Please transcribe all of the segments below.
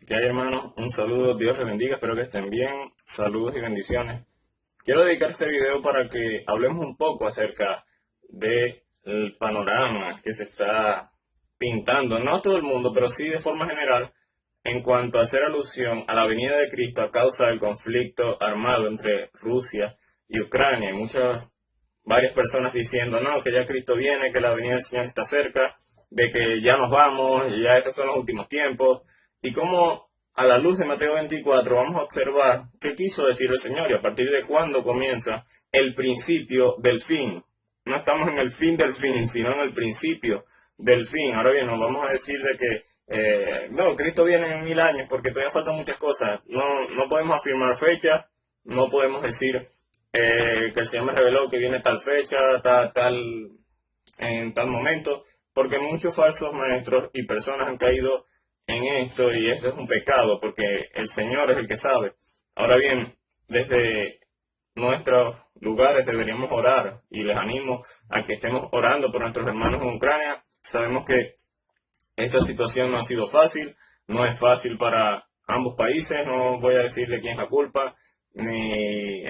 ¿Qué hay, hermanos? Un saludo, Dios les bendiga, espero que estén bien. Saludos y bendiciones. Quiero dedicar este video para que hablemos un poco acerca del panorama que se está pintando, no a todo el mundo, pero sí de forma general, en cuanto a hacer alusión a la venida de Cristo a causa del conflicto armado entre Rusia y Ucrania. Hay varias personas diciendo, no, que ya Cristo viene, que la venida del Señor está cerca, de que ya nos vamos, ya estos son los últimos tiempos, y cómo a la luz de Mateo 24 vamos a observar qué quiso decir el Señor y a partir de cuándo comienza el principio del fin. No estamos en el fin del fin, sino en el principio del fin. Ahora bien, nos vamos a decir de que no, Cristo viene en 1000 años porque todavía faltan muchas cosas. No podemos afirmar fechas, no podemos decir que el Señor me reveló que viene tal fecha, en tal momento, porque muchos falsos maestros y personas han caído en esto y esto es un pecado, porque el Señor es el que sabe. Ahora bien, desde nuestros lugares deberíamos orar y les animo a que estemos orando por nuestros hermanos en Ucrania. Sabemos que esta situación no ha sido fácil, no es fácil para ambos países, no voy a decir de quién es la culpa, ni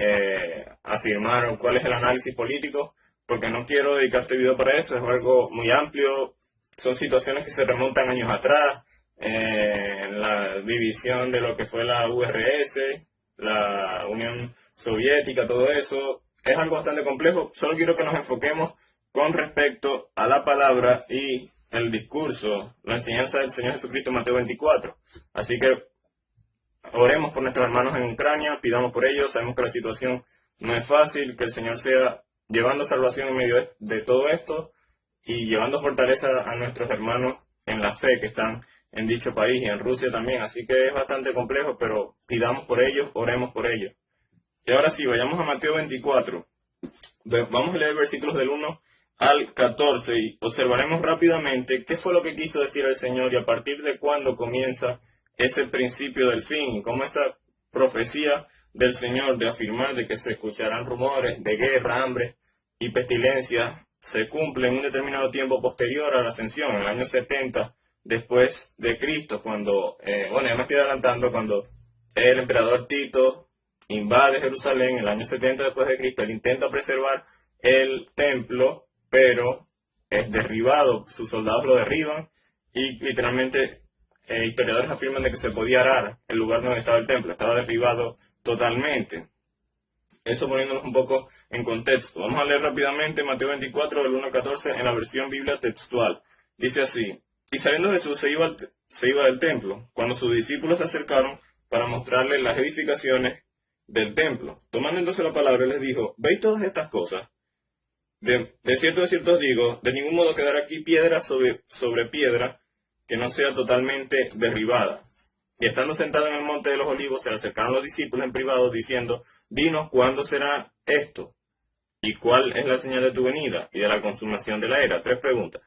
afirmar cuál es el análisis político, porque no quiero dedicar este video para eso, es algo muy amplio, son situaciones que se remontan años atrás, la división de lo que fue la URS, la Unión Soviética, todo eso, es algo bastante complejo, solo quiero que nos enfoquemos con respecto a la palabra y el discurso, la enseñanza del Señor Jesucristo en Mateo 24. Así que oremos por nuestros hermanos en Ucrania, pidamos por ellos, sabemos que la situación no es fácil, que el Señor sea llevando salvación en medio de todo esto y llevando fortaleza a nuestros hermanos en la fe que están en dicho país y en Rusia también. Así que es bastante complejo, pero pidamos por ellos, oremos por ellos. Y ahora sí, vayamos a Mateo 24. Vamos a leer versículos del 1 al 14 y observaremos rápidamente qué fue lo que quiso decir el Señor y a partir de cuándo comienza ese principio del fin y cómo esa profecía del Señor de afirmar de que se escucharán rumores de guerra, hambre y pestilencia se cumple en un determinado tiempo posterior a la ascensión, en el año 70 después de Cristo, cuando, ya me estoy adelantando, cuando el emperador Tito invade Jerusalén en el año 70 después de Cristo, él intenta preservar el templo, pero es derribado, sus soldados lo derriban y literalmente historiadores afirman de que se podía arar el lugar donde estaba el templo, estaba derribado totalmente. Eso poniéndonos un poco en contexto. Vamos a leer rápidamente Mateo 24, del 1 al 14, en la versión Biblia textual. Dice así, y saliendo Jesús se iba del templo, cuando sus discípulos se acercaron para mostrarle las edificaciones del templo. Tomando entonces la palabra, les dijo, ¿veis todas estas cosas? De cierto os digo, de ningún modo quedará aquí piedra sobre piedra que no sea totalmente derribada. Y estando sentado en el monte de los olivos, se le acercaron los discípulos en privado, diciendo, dinos cuándo será esto, y cuál es la señal de tu venida y de la consumación de la era. 3 preguntas.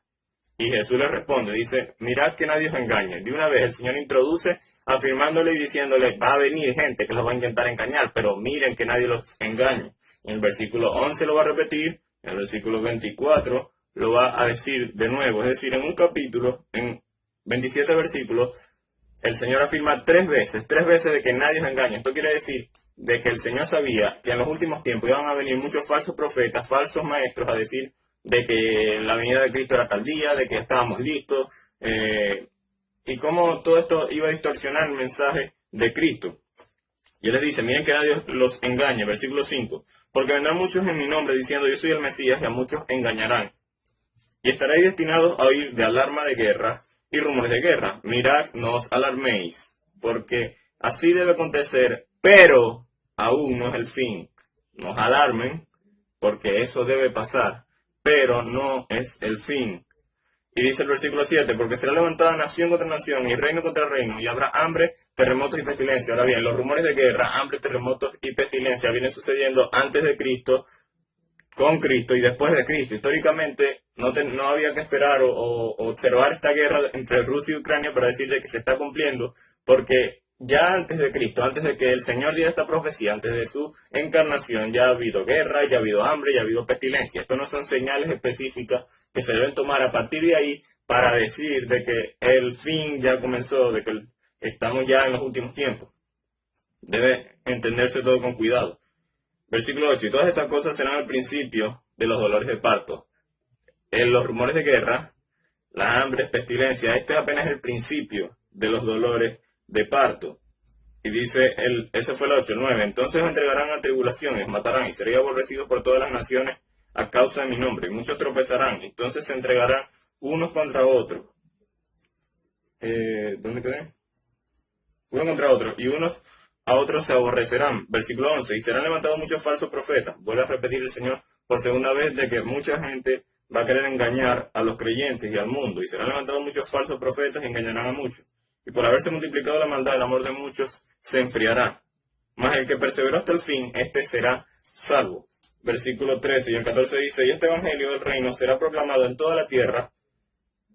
Y Jesús les responde, dice, mirad que nadie os engañe. De una vez el Señor introduce afirmándole y diciéndole, va a venir gente que los va a intentar engañar, pero miren que nadie los engañe. En el versículo 11 lo va a repetir, en el versículo 24 lo va a decir de nuevo, es decir, en un capítulo, en 27 versículos, el Señor afirma 3 veces de que nadie os engaña. Esto quiere decir de que el Señor sabía que en los últimos tiempos iban a venir muchos falsos profetas, falsos maestros a decir de que la venida de Cristo era tal día, de que estábamos listos, y cómo todo esto iba a distorsionar el mensaje de Cristo. Y él les dice, miren que nadie los engañe, versículo 5, porque vendrán muchos en mi nombre diciendo yo soy el Mesías y a muchos engañarán. Y estaréis destinados a oír de alarma de guerra y rumores de guerra. Mirad, no os alarméis, porque así debe acontecer, pero aún no es el fin. No os alarmen, porque eso debe pasar, pero no es el fin. Y dice el versículo 7, porque será levantada nación contra nación y reino contra reino, y habrá hambre, terremotos y pestilencia. Ahora bien, los rumores de guerra, hambre, terremotos y pestilencia vienen sucediendo antes de Cristo, con Cristo y después de Cristo. Históricamente no había que esperar o observar esta guerra entre Rusia y Ucrania para decirle que se está cumpliendo, porque ya antes de Cristo, antes de que el Señor diera esta profecía, antes de su encarnación, ya ha habido guerra, ya ha habido hambre, ya ha habido pestilencia. Esto no son señales específicas que se deben tomar a partir de ahí para decir de que el fin ya comenzó, de que estamos ya en los últimos tiempos. Debe entenderse todo con cuidado. Versículo 8. Y todas estas cosas serán al principio de los dolores de parto. En los rumores de guerra, la hambre, pestilencia, este apenas es el principio de los dolores de parto. Y dice, ese fue el 8, el 9. Entonces os entregarán a tribulaciones, matarán y seréis aborrecidos por todas las naciones a causa de mi nombre. Y muchos tropezarán, entonces se entregarán unos contra otros. ¿Dónde quedé? Uno contra otro. Y unos a otros se aborrecerán. Versículo 11. Y serán levantados muchos falsos profetas. Vuelve a repetir el Señor por segunda vez de que mucha gente va a querer engañar a los creyentes y al mundo. Y serán levantados muchos falsos profetas y engañarán a muchos. Y por haberse multiplicado la maldad, el amor de muchos se enfriará. Mas el que perseveró hasta el fin, este será salvo. Versículo 13 y el 14 dice, y este evangelio del reino será proclamado en toda la tierra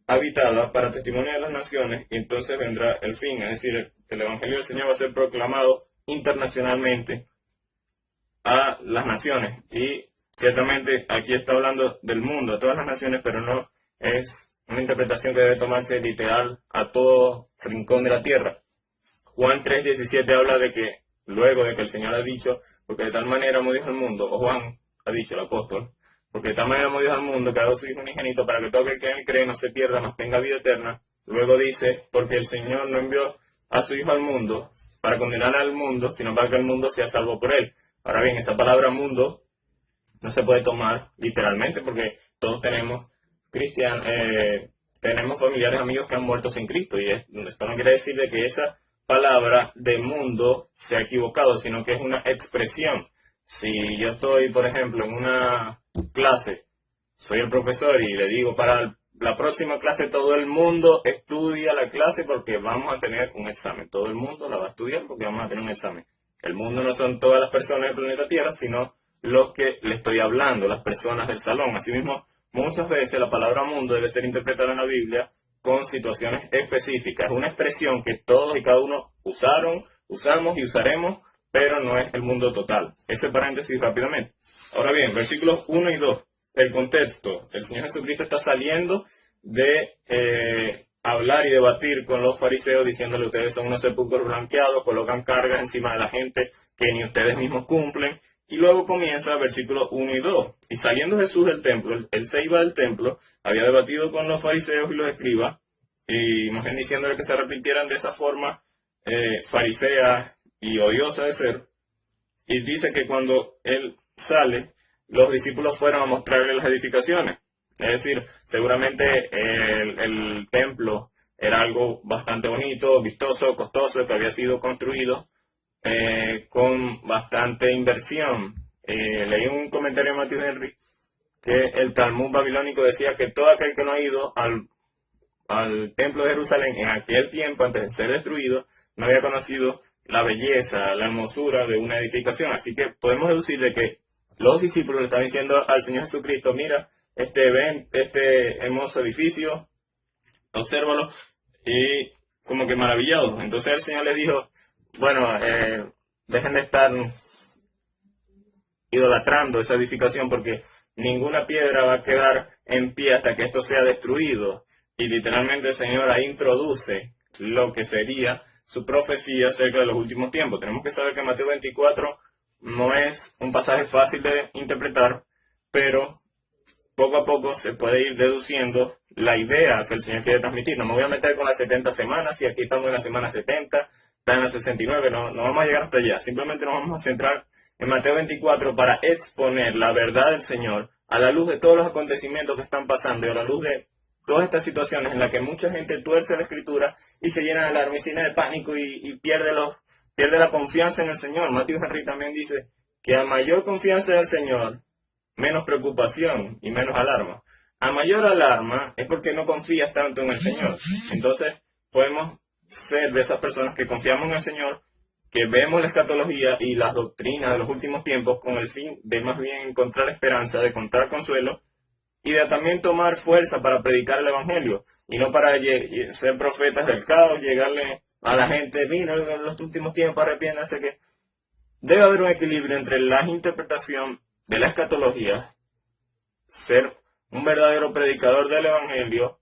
habitada para testimonio de las naciones, y entonces vendrá el fin. Es decir, el evangelio del Señor va a ser proclamado internacionalmente a las naciones. Y ciertamente aquí está hablando del mundo, a todas las naciones, pero no es una interpretación que debe tomarse literal a todo rincón de la tierra. Juan 3:17 habla de que luego de que el Señor ha dicho, porque de tal manera amó Dios al mundo, o Juan ha dicho, el apóstol, porque de tal manera amó Dios al mundo que ha dado su Hijo unigénito para que todo aquel que en él cree no se pierda, mas tenga vida eterna. Luego dice, porque el Señor no envió a su Hijo al mundo para condenar al mundo, sino para que el mundo sea salvo por él. Ahora bien, esa palabra mundo no se puede tomar literalmente porque todos tenemos tenemos familiares, amigos que han muerto sin Cristo, y esto no quiere decir de que esa palabra de mundo se ha equivocado, sino que es una expresión. Si yo estoy, por ejemplo, en una clase, soy el profesor y le digo, para la próxima clase todo el mundo estudia la clase porque vamos a tener un examen. Todo el mundo la va a estudiar porque vamos a tener un examen. El mundo no son todas las personas del planeta Tierra, sino los que le estoy hablando, las personas del salón. Asimismo, muchas veces la palabra mundo debe ser interpretada en la Biblia con situaciones específicas. Es una expresión que todos y cada uno usamos y usaremos, pero no es el mundo total. Ese paréntesis rápidamente. Ahora bien, versículos 1 y 2. El contexto. El Señor Jesucristo está saliendo de hablar y debatir con los fariseos, diciéndole, ustedes son unos sepulcros blanqueados, colocan cargas encima de la gente que ni ustedes mismos cumplen. Y luego comienza versículos 1 y 2. Y saliendo Jesús del templo, él se iba del templo, había debatido con los fariseos y los escribas, y más bien diciéndole que se arrepintieran de esa forma farisea y odiosa de ser. Y dice que cuando él sale, los discípulos fueron a mostrarle las edificaciones. Es decir, seguramente el templo era algo bastante bonito, vistoso, costoso, que había sido construido con bastante inversión. Leí un comentario de Matthew Henry que el Talmud babilónico decía que todo aquel que no ha ido al templo de Jerusalén en aquel tiempo, antes de ser destruido, no había conocido la belleza, la hermosura de una edificación. Así que podemos deducir de que los discípulos le están diciendo al Señor Jesucristo, mira, este hermoso edificio, obsérvalo, y como que maravillados. Entonces el Señor les dijo, bueno, dejen de estar idolatrando esa edificación porque ninguna piedra va a quedar en pie hasta que esto sea destruido. Y literalmente el Señor ahí introduce lo que sería su profecía acerca de los últimos tiempos. Tenemos que saber que Mateo 24 no es un pasaje fácil de interpretar, pero poco a poco se puede ir deduciendo la idea que el Señor quiere transmitir. No me voy a meter con las 70 semanas, y aquí estamos en la semana 70, está en la 69, no vamos a llegar hasta allá. Simplemente nos vamos a centrar en Mateo 24 para exponer la verdad del Señor a la luz de todos los acontecimientos que están pasando y a la luz de todas estas situaciones en las que mucha gente tuerce la Escritura y se llena de alarma y se llena de pánico y pierde la confianza en el Señor. Matthew Henry también dice que a mayor confianza en el Señor, menos preocupación y menos alarma. A mayor alarma es porque no confías tanto en el Señor. Entonces podemos ser de esas personas que confiamos en el Señor, que vemos la escatología y las doctrinas de los últimos tiempos con el fin de más bien encontrar esperanza, de encontrar consuelo y de también tomar fuerza para predicar el Evangelio y no para ser profetas del caos, llegarle a la gente, mira, en los últimos tiempos arrepiéndanse. Que debe haber un equilibrio entre la interpretación de la escatología, ser un verdadero predicador del Evangelio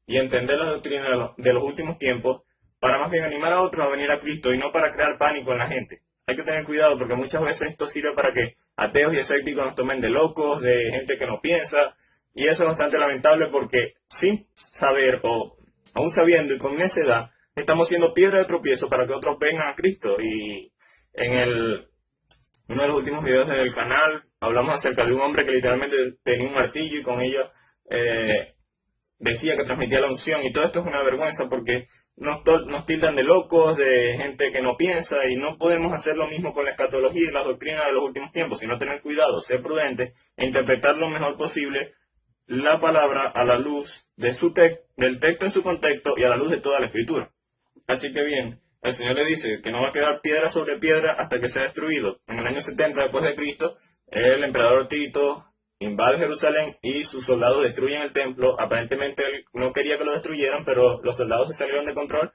y entender la doctrina de los últimos tiempos, para más bien animar a otros a venir a Cristo y no para crear pánico en la gente. Hay que tener cuidado porque muchas veces esto sirve para que ateos y escépticos nos tomen de locos, de gente que no piensa, y eso es bastante lamentable porque sin saber o aún sabiendo y con necedad, estamos siendo piedra de tropiezo para que otros vengan a Cristo. Y en uno de los últimos videos del canal hablamos acerca de un hombre que literalmente tenía un martillo y con ello decía que transmitía la unción, y todo esto es una vergüenza porque nos tildan de locos, de gente que no piensa, y no podemos hacer lo mismo con la escatología y la doctrina de los últimos tiempos, sino tener cuidado, ser prudentes e interpretar lo mejor posible la palabra a la luz de del texto en su contexto y a la luz de toda la escritura. Así que bien, el Señor le dice que no va a quedar piedra sobre piedra hasta que sea destruido. En el año 70 después de Cristo, el emperador Tito invade Jerusalén y sus soldados destruyen el templo. Aparentemente él no quería que lo destruyeran, pero los soldados se salieron de control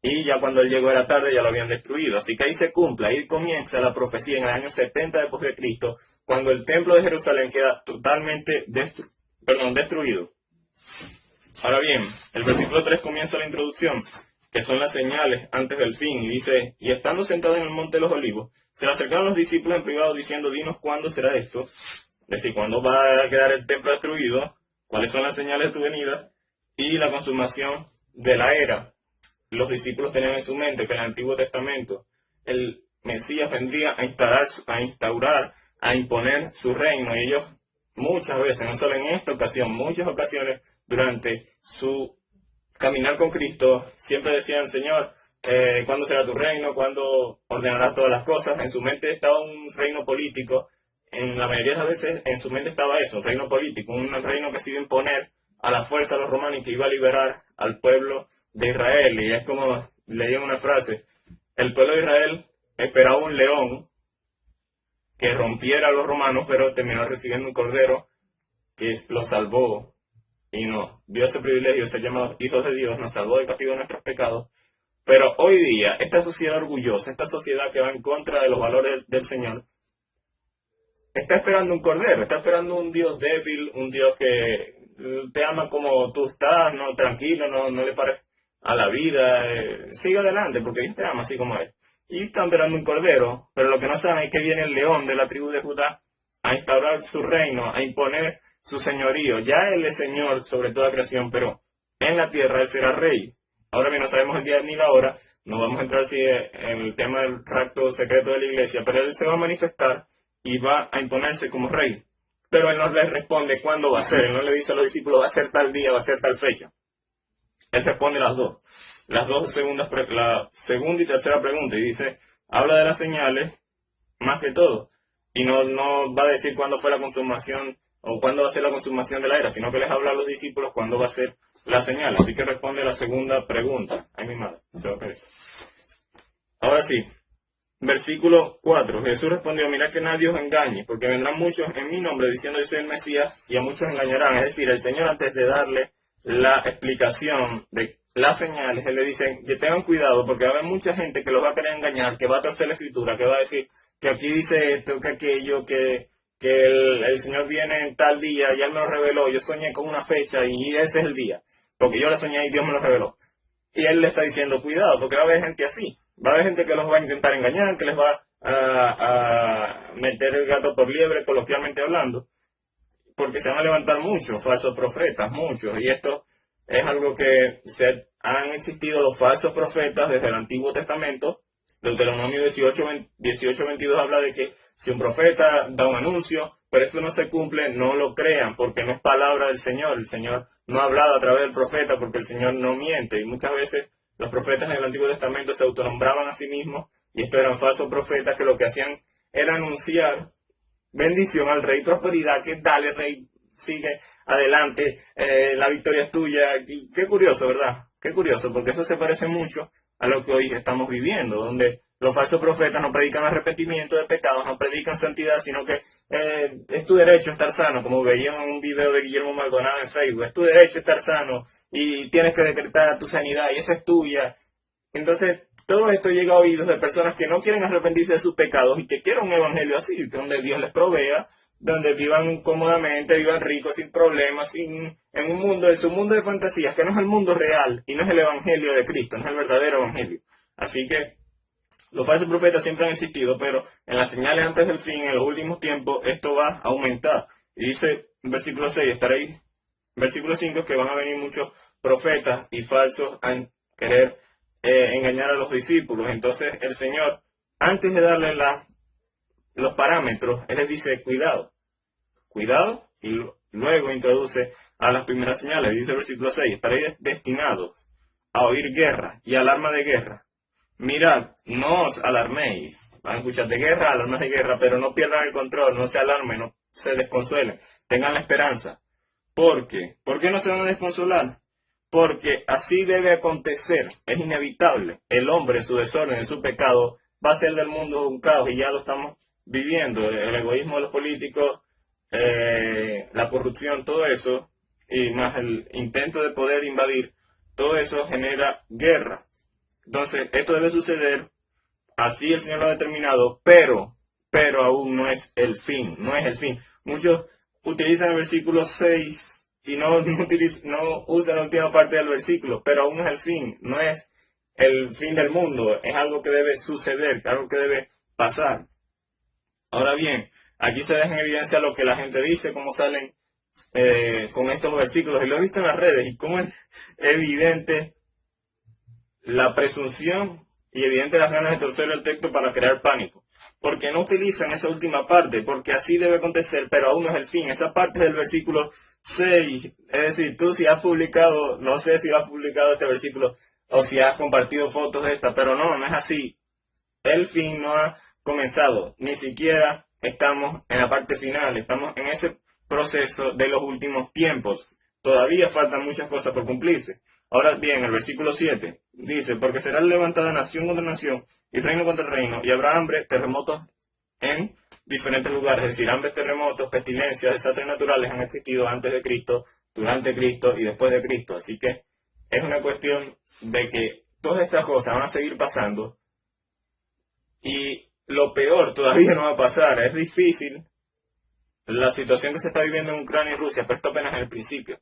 y ya cuando él llegó era tarde, ya lo habían destruido. Así que ahí se cumple, ahí comienza la profecía en el año 70 después de Cristo, cuando el templo de Jerusalén queda totalmente destruido. Ahora bien, el versículo 3 comienza la introducción, que son las señales antes del fin, y dice: y estando sentado en el monte de los olivos, se le acercaron los discípulos en privado diciendo: dinos cuándo será esto, es decir, cuándo va a quedar el templo destruido, cuáles son las señales de tu venida y la consumación de la era. Los discípulos tenían en su mente que en el Antiguo Testamento el Mesías vendría a imponer su reino, y ellos muchas veces, no solo en esta ocasión, muchas ocasiones durante su caminar con Cristo, siempre decían: Señor, ¿cuándo será tu reino? ¿Cuándo ordenarás todas las cosas? En su mente estaba un reino político, en la mayoría de las veces en su mente estaba eso, un reino político, un reino que se iba a imponer a la fuerza a los romanos y que iba a liberar al pueblo de Israel. Y es como leí una frase: el pueblo de Israel esperaba un león que rompiera a los romanos, pero terminó recibiendo un cordero que lo salvó y nos dio ese privilegio de ser llamados hijos de Dios, nos salvó del castigo de nuestros pecados. Pero hoy día, esta sociedad orgullosa, esta sociedad que va en contra de los valores del Señor, está esperando un cordero, está esperando un Dios débil, un Dios que te ama como tú estás, no tranquilo, no le pares a la vida, sigue adelante porque Dios te ama así como es. Y están esperando un cordero, pero lo que no saben es que viene el león de la tribu de Judá a instaurar su reino, a imponer su señorío. Ya Él es Señor sobre toda creación, pero en la tierra Él será rey. Ahora bien, no sabemos el día ni la hora, no vamos a entrar así en el tema del rapto secreto de la iglesia, pero Él se va a manifestar y va a imponerse como rey. Pero Él no les responde cuándo va a ser. Él no le dice a los discípulos: va a ser tal día, va a ser tal fecha. Él responde las dos segundas, la segunda y tercera pregunta, y dice, habla de las señales más que todo, y no va a decir cuándo fue la consumación o cuándo va a ser la consumación de la era, sino que les habla a los discípulos cuándo va a ser la señal. Así que responde la segunda pregunta. Ay, mi madre, se va a perder. Ahora sí, versículo 4. Jesús respondió: mirad que nadie os engañe, porque vendrán muchos en mi nombre diciendo: yo soy el Mesías, y a muchos engañarán. Es decir, el Señor, antes de darle la explicación de las señales, Él le dice que tengan cuidado, porque va a haber mucha gente que los va a querer engañar, que va a torcer la escritura, que va a decir que aquí dice esto, que aquello, que el Señor viene en tal día, ya Él me lo reveló, yo soñé con una fecha y ese es el día, porque yo le soñé y Dios me lo reveló. Y Él le está diciendo: cuidado, porque va a haber gente así. Va a haber gente que los va a intentar engañar, que les va a meter el gato por liebre, coloquialmente hablando, porque se van a levantar muchos falsos profetas, muchos. Y esto es algo que han existido los falsos profetas desde el Antiguo Testamento. Deuteronomio 18:22 habla de que si un profeta da un anuncio, pero esto no se cumple, no lo crean, porque no es palabra del Señor. El Señor no ha hablado a través del profeta, porque el Señor no miente. Y muchas veces los profetas en el Antiguo Testamento se autonombraban a sí mismos, y estos eran falsos profetas que lo que hacían era anunciar bendición al rey, prosperidad, que dale rey, sigue adelante, la victoria es tuya. Y qué curioso, ¿verdad? Qué curioso, porque eso se parece mucho a lo que hoy estamos viviendo, donde los falsos profetas no predican arrepentimiento de pecados, no predican santidad, sino que es tu derecho estar sano, como veía en un video de Guillermo Maldonado en Facebook: es tu derecho estar sano y tienes que decretar tu sanidad y esa es tuya. Entonces, todo esto llega a oídos de personas que no quieren arrepentirse de sus pecados y que quieren un evangelio así, donde Dios les provea, donde vivan cómodamente, vivan ricos, sin problemas, en un mundo, en su mundo de fantasías, que no es el mundo real y no es el evangelio de Cristo, no es el verdadero evangelio. Así que los falsos profetas siempre han existido, pero en las señales antes del fin, en los últimos tiempos, esto va a aumentar. Y dice en versículo 6, estaréis, versículo 5, que van a venir muchos profetas y falsos a querer engañar a los discípulos. Entonces el Señor, antes de darle los parámetros, Él les dice, cuidado, cuidado, y luego introduce a las primeras señales. Dice el versículo 6, estaréis destinados a oír guerra y alarma de guerra. Mirad, no os alarméis. Van a escuchar de guerra, alarmas de guerra, pero no pierdan el control, no se alarmen, no se desconsuelen, tengan la esperanza. ¿Por qué? ¿Por qué no se van a desconsolar? Porque así debe acontecer, es inevitable. El hombre, en su desorden, en su pecado, va a hacer del mundo un caos y ya lo estamos viviendo. El egoísmo de los políticos, la corrupción, todo eso, y más el intento de poder invadir, todo eso genera guerra. Entonces, esto debe suceder, así el Señor lo ha determinado, pero aún no es el fin, no es el fin. Muchos utilizan el versículo 6 y no usan la última parte del versículo, pero aún no es el fin, no es el fin del mundo, es algo que debe suceder, algo que debe pasar. Ahora bien, aquí se deja en evidencia lo que la gente dice, cómo salen con estos versículos, y lo he visto en las redes, y cómo es evidente la presunción y evidente las ganas de torcer el texto para crear pánico. Porque no utilizan esa última parte, porque así debe acontecer, pero aún no es el fin. Esa parte del versículo 6, es decir, tú si has publicado, no sé si has publicado este versículo o si has compartido fotos de esta, pero no es así. El fin no ha comenzado, ni siquiera estamos en la parte final, estamos en ese proceso de los últimos tiempos. Todavía faltan muchas cosas por cumplirse. Ahora bien, el versículo 7 dice, porque será levantada nación contra nación y reino contra reino, y habrá hambre, terremotos en diferentes lugares, es decir, hambre, terremotos, pestilencias, desastres naturales han existido antes de Cristo, durante Cristo y después de Cristo. Así que es una cuestión de que todas estas cosas van a seguir pasando y lo peor todavía no va a pasar. Es difícil la situación que se está viviendo en Ucrania y Rusia, pero esto apenas es el principio.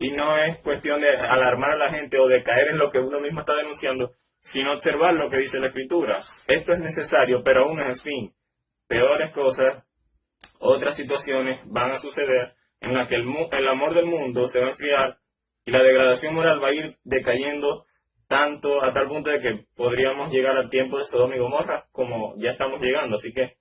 Y no es cuestión de alarmar a la gente o de caer en lo que uno mismo está denunciando, sino observar lo que dice la Escritura. Esto es necesario, pero aún no es el fin. Peores cosas, otras situaciones van a suceder en las que el amor del mundo se va a enfriar y la degradación moral va a ir decayendo tanto a tal punto de que podríamos llegar al tiempo de Sodoma y Gomorra como ya estamos llegando. Así que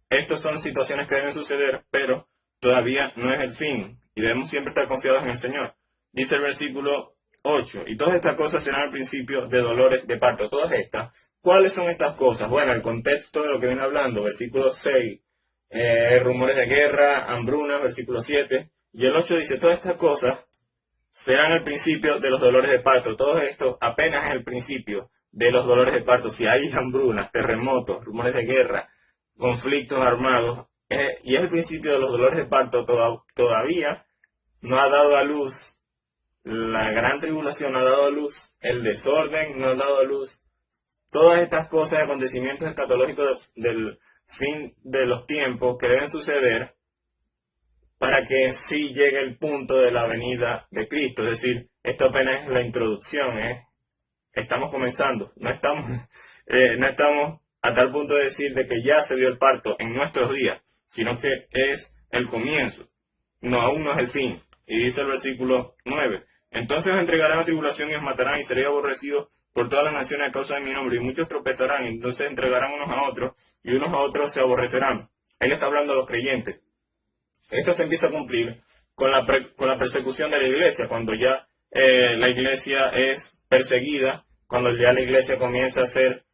estas son situaciones que deben suceder, pero todavía no es el fin. Y debemos siempre estar confiados en el Señor. Dice el versículo 8, y todas estas cosas serán al principio de dolores de parto. Todas estas. ¿Cuáles son estas cosas? Bueno, el contexto de lo que viene hablando, versículo 6, rumores de guerra, hambrunas, versículo 7, y el 8 dice, todas estas cosas serán el principio de los dolores de parto. Todo esto apenas es el principio de los dolores de parto. Si hay hambrunas, terremotos, rumores de guerra, conflictos armados, y es el principio de los dolores de parto, todavía no ha dado a luz la gran tribulación, no ha dado a luz el desorden, no ha dado a luz todas estas cosas, acontecimientos escatológicos del fin de los tiempos que deben suceder para que sí llegue el punto de la venida de Cristo. Es decir, esto apenas es la introducción, estamos comenzando, no estamos a tal punto de decir de que ya se dio el parto en nuestros días, sino que es el comienzo, no, aún no es el fin. Y dice el versículo 9, entonces os entregarán a tribulación y os matarán y seréis aborrecidos por todas las naciones a causa de mi nombre, y muchos tropezarán, y entonces entregarán unos a otros, y unos a otros se aborrecerán. Él está hablando a los creyentes. Esto se empieza a cumplir con la persecución de la iglesia, cuando ya la iglesia es perseguida, cuando ya la iglesia comienza a ser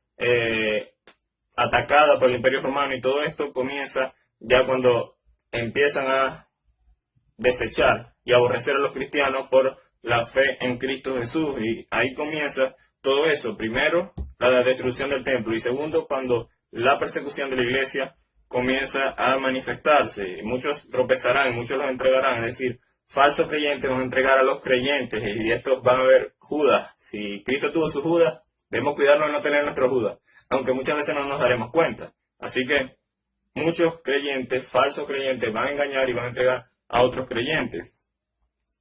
atacada por el Imperio Romano, y todo esto comienza ya cuando empiezan a desechar y aborrecer a los cristianos por la fe en Cristo Jesús, y ahí comienza todo eso. Primero, la destrucción del templo, y segundo, cuando la persecución de la iglesia comienza a manifestarse. Muchos tropezarán, muchos los entregarán, es decir, falsos creyentes van a entregar a los creyentes, y estos van a ver Judas. Si Cristo tuvo su Judas, debemos cuidarnos de no tener nuestro Judas, aunque muchas veces no nos daremos cuenta. Así que muchos creyentes, falsos creyentes, van a engañar y van a entregar a otros creyentes.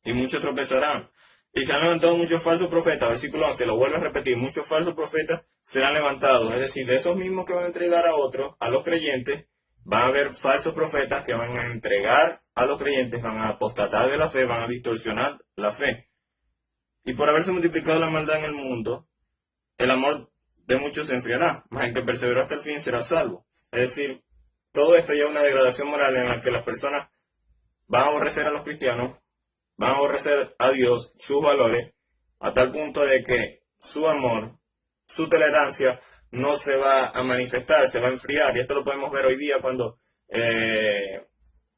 Y muchos tropezarán. Y se han levantado muchos falsos profetas, versículo 11, lo vuelvo a repetir, muchos falsos profetas serán levantados. Es decir, de esos mismos que van a entregar a otros, a los creyentes, van a haber falsos profetas que van a entregar a los creyentes, van a apostatar de la fe, van a distorsionar la fe. Y por haberse multiplicado la maldad en el mundo, el amor de muchos se enfriará, mas el que perseveró hasta el fin será salvo. Es decir, todo esto lleva a una degradación moral en la que las personas van a aborrecer a los cristianos, van a aborrecer a Dios, sus valores, a tal punto de que su amor, su tolerancia, no se va a manifestar, se va a enfriar. Y esto lo podemos ver hoy día cuando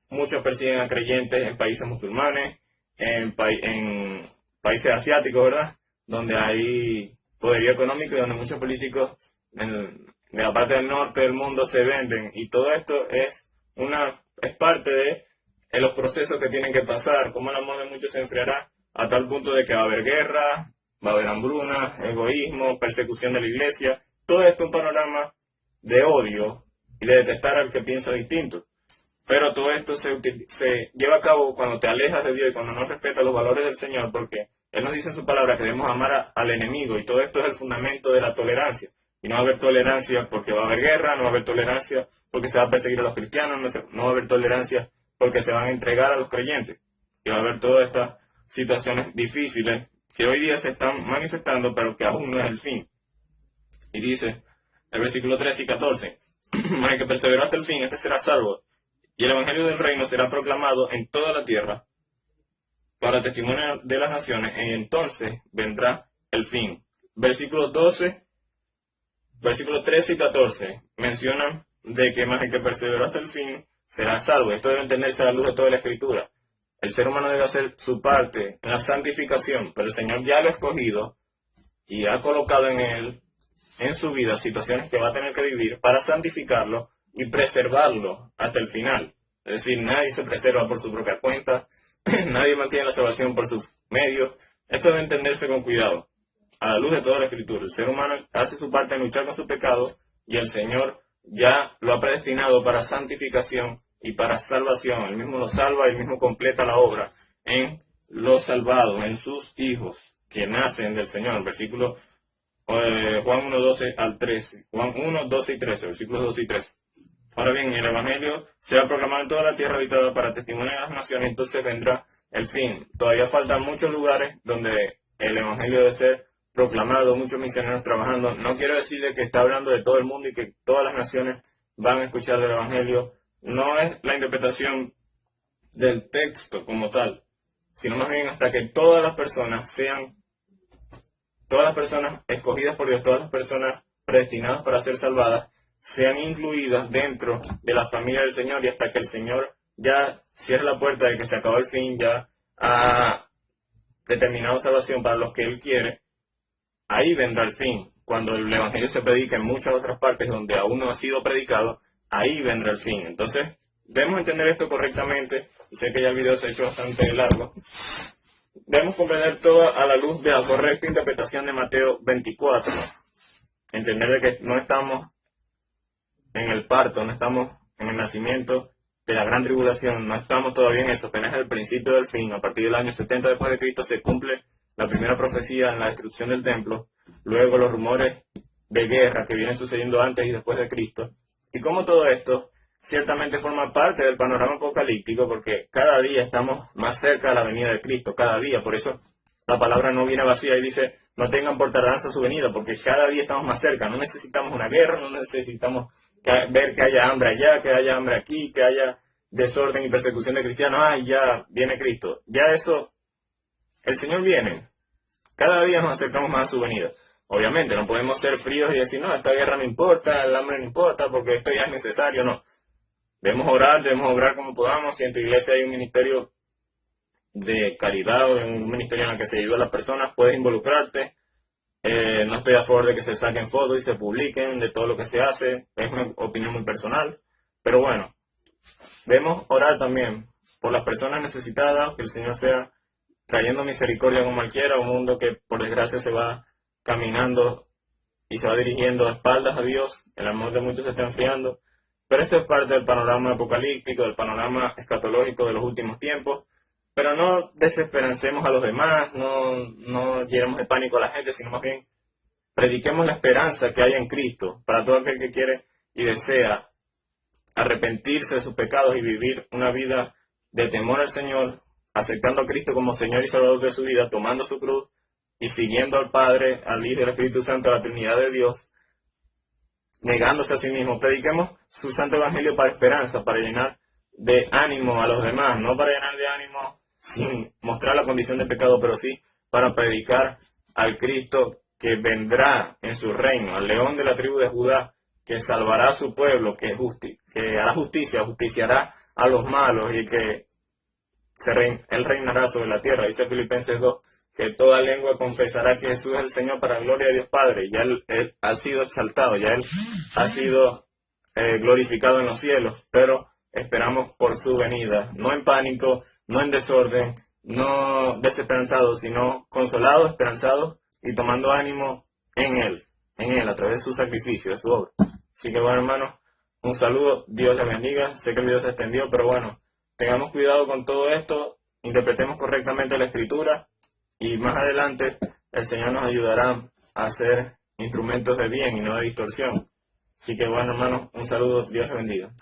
muchos persiguen a creyentes en países musulmanes, en países asiáticos, ¿verdad? Donde hay poderío económico y donde muchos políticos de la parte del norte del mundo se venden. Y todo esto es parte de los procesos que tienen que pasar, como el amor de muchos se enfriará, a tal punto de que va a haber guerra, va a haber hambruna, egoísmo, persecución de la iglesia. Todo esto es un panorama de odio y de detestar al que piensa distinto. Pero todo esto se lleva a cabo cuando te alejas de Dios y cuando no respetas los valores del Señor, porque Él nos dice en su palabra que debemos amar al enemigo, y todo esto es el fundamento de la tolerancia. Y no va a haber tolerancia porque va a haber guerra, no va a haber tolerancia porque se va a perseguir a los cristianos, no va a haber tolerancia porque se van a entregar a los creyentes. Y va a haber todas estas situaciones difíciles que hoy día se están manifestando, pero que aún no es el fin. Y dice el versículo 13 y 14, mas el que perseveró hasta el fin, este será salvo, y el evangelio del reino será proclamado en toda la tierra para testimonio de las naciones, y entonces vendrá el fin. Versículos 13 y 14 mencionan de que más el que perseveró hasta el fin será salvo. Esto debe entenderse a la luz de toda la Escritura. El ser humano debe hacer su parte en la santificación, pero el Señor ya lo ha escogido y ha colocado en él, en su vida, situaciones que va a tener que vivir para santificarlo y preservarlo hasta el final. Es decir, nadie se preserva por su propia cuenta, nadie mantiene la salvación por sus medios. Esto debe entenderse con cuidado, a la luz de toda la Escritura. El ser humano hace su parte en luchar con sus pecados y el Señor ya lo ha predestinado para santificación y para salvación. Él mismo lo salva, él mismo completa la obra en los salvados, en sus hijos que nacen del Señor. Versículo Juan 1, 12 al 13. Juan 1, 12 y 13, versículos 12 y 13. Ahora bien, el Evangelio será proclamado en toda la tierra habitada para testimonio de las naciones, entonces vendrá el fin. Todavía faltan muchos lugares donde el Evangelio debe ser proclamado, muchos misioneros trabajando. No quiero decirle que está hablando de todo el mundo y que todas las naciones van a escuchar del Evangelio. No es la interpretación del texto como tal, sino más bien hasta que todas las personas escogidas por Dios, todas las personas predestinadas para ser salvadas, sean incluidas dentro de la familia del Señor, y hasta que el Señor ya cierre la puerta de que se acabó el fin, ya ha determinado salvación para los que Él quiere. Ahí vendrá el fin. Cuando el Evangelio se predica en muchas otras partes donde aún no ha sido predicado, ahí vendrá el fin. Entonces, debemos entender esto correctamente. Sé que ya el video se ha hecho bastante largo. Debemos comprender todo a la luz de la correcta interpretación de Mateo 24. Entender de que no estamos en el parto, no estamos en el nacimiento de la gran tribulación, no estamos todavía en eso, apenas es el principio del fin. A partir del año 70 después de Cristo se cumple la primera profecía en la destrucción del templo, luego los rumores de guerra que vienen sucediendo antes y después de Cristo. Y como todo esto ciertamente forma parte del panorama apocalíptico, porque cada día estamos más cerca de la venida de Cristo, cada día. Por eso la palabra no viene vacía y dice, no tengan por tardanza su venida, porque cada día estamos más cerca. No necesitamos una guerra, no necesitamos ver que haya hambre allá, que haya hambre aquí, que haya desorden y persecución de cristianos. Ya viene Cristo. Ya eso, el Señor viene. Cada día nos acercamos más a su venida. Obviamente, no podemos ser fríos y decir, no, esta guerra no importa, el hambre no importa, porque esto ya es necesario. No. Debemos obrar como podamos. Si en tu iglesia hay un ministerio de caridad o un ministerio en el que se ayuda a las personas, puedes involucrarte. No estoy a favor de que se saquen fotos y se publiquen de todo lo que se hace. Es una opinión muy personal. Pero bueno, debemos orar también por las personas necesitadas, que el Señor sea trayendo misericordia con cualquiera, un mundo que por desgracia se va caminando y se va dirigiendo a espaldas a Dios. El amor de muchos se está enfriando. Pero esto es parte del panorama apocalíptico, del panorama escatológico de los últimos tiempos. Pero no desesperancemos a los demás, no llenemos de pánico a la gente, sino más bien prediquemos la esperanza que hay en Cristo para todo aquel que quiere y desea arrepentirse de sus pecados y vivir una vida de temor al Señor, aceptando a Cristo como Señor y Salvador de su vida, tomando su cruz y siguiendo al Padre, al Hijo y al Espíritu Santo, a la Trinidad de Dios, negándose a sí mismo. Prediquemos su santo evangelio para esperanza, para llenar de ánimo a los demás, no para llenar de ánimo sin mostrar la condición de pecado, pero sí para predicar al Cristo que vendrá en su reino, al león de la tribu de Judá, que salvará a su pueblo, que hará justicia, justiciará a los malos y que él reinará sobre la tierra. Dice Filipenses 2, que toda lengua confesará que Jesús es el Señor para gloria de Dios Padre. Ya él ha sido exaltado, ya Él ha sido glorificado en los cielos, pero esperamos por su venida, no en pánico, no en desorden, no desesperanzados, sino consolados, esperanzados y tomando ánimo en Él, a través de su sacrificio, de su obra. Así que bueno, hermanos, un saludo, Dios les bendiga. Sé que el video se extendió, pero bueno, tengamos cuidado con todo esto, interpretemos correctamente la Escritura y más adelante el Señor nos ayudará a ser instrumentos de bien y no de distorsión. Así que bueno, hermanos, un saludo, Dios les bendiga.